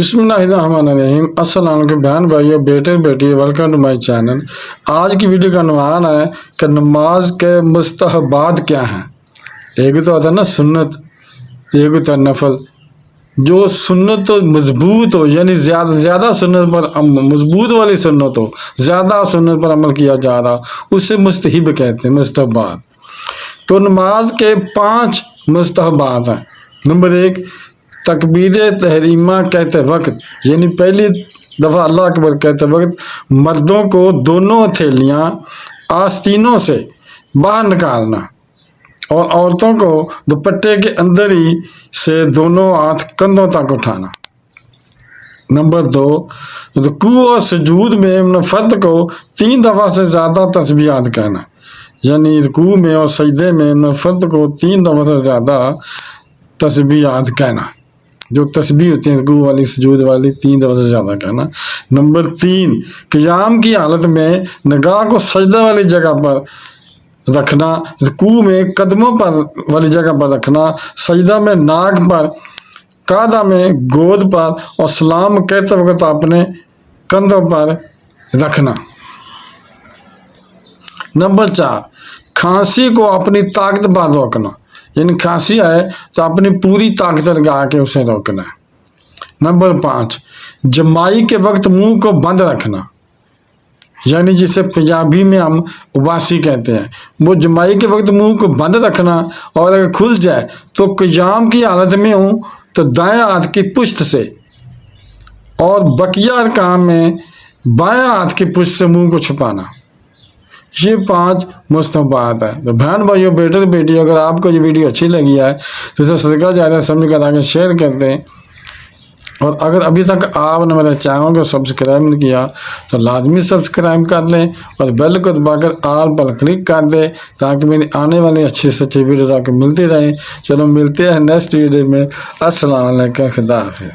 بسم اللہ الرحمن الرحیم۔ السلام علیکم بہن بھائیو، بیٹے بیٹی، ویلکم ٹو مائی چینل۔ آج کی ویڈیو کا عنوان ہے کہ نماز کے مستحبات کیا ہیں۔ ایک تو ہوتا ہے نا سنت، ایک ہوتا ہے نفل۔ جو سنت تو مضبوط ہو، یعنی زیادہ سنت پر مضبوط والی سنت ہو، زیادہ سنت پر عمل کیا جا رہا، اسے مستحب کہتے ہیں، مستحبات۔ تو نماز کے 5 مستحبات ہیں۔ نمبر 1، تکبیر تحریمہ کہتے وقت، یعنی پہلی دفعہ اللہ اکبر کہتے وقت مردوں کو دونوں ہتھیلیاں آستینوں سے باہر نکالنا اور عورتوں کو دوپٹے کے اندر ہی سے دونوں ہاتھ کندھوں تک اٹھانا۔ نمبر 2، رکوع اور سجود میں فرد کو 3 دفعہ سے زیادہ تسبیحات کہنا، یعنی رکوع میں اور سجدے میں فرد کو 3 دفعہ سے زیادہ تسبیحات کہنا، جو تسبیح ہوتی ہیں رکوع والی سجود والی 3 دفعہ سے زیادہ کہنا۔ نمبر 3، قیام کی حالت میں نگاہ کو سجدہ والی جگہ پر رکھنا، رکوع میں قدموں پر والی جگہ پر رکھنا، سجدہ میں ناک پر، قعدہ میں گود پر اور سلام کہتے وقت اپنے کندھوں پر رکھنا۔ نمبر 4، کھانسی کو اپنی طاقت پر روکنا، یعنی کھانسی ہے تو اپنی پوری طاقت لگا کے اسے روکنا ہے۔ نمبر 5، جمائی کے وقت منہ کو بند رکھنا، یعنی جسے پنجابی میں ہم اباسی کہتے ہیں، وہ جمائی کے وقت منہ کو بند رکھنا، اور اگر کھل جائے تو قیام کی حالت میں ہوں تو دائیں ہاتھ کی پشت سے، اور بقیہ ارکان میں بائیں ہاتھ کی پشت سے منہ کو چھپانا۔ یہ 5 مستحبات ہیں۔ تو بہن بھائیو، بیٹے بیٹی، اگر آپ کو یہ ویڈیو اچھی لگی ہے تو اسے صدقہ جاریہ سمجھ کر آگے شیئر کر دیں، اور اگر ابھی تک آپ نے میرے چینل کو سبسکرائب نہیں کیا تو لازمی سبسکرائب کر لیں اور بیل کو دبا کر آل پر کلک کر دیں، تاکہ میری آنے والی اچھی سے اچھی ویڈیوز آپ کو ملتی رہیں۔ چلو ملتے ہیں نیکسٹ ویڈیو میں۔ السلام علیکم، خدا حافظ۔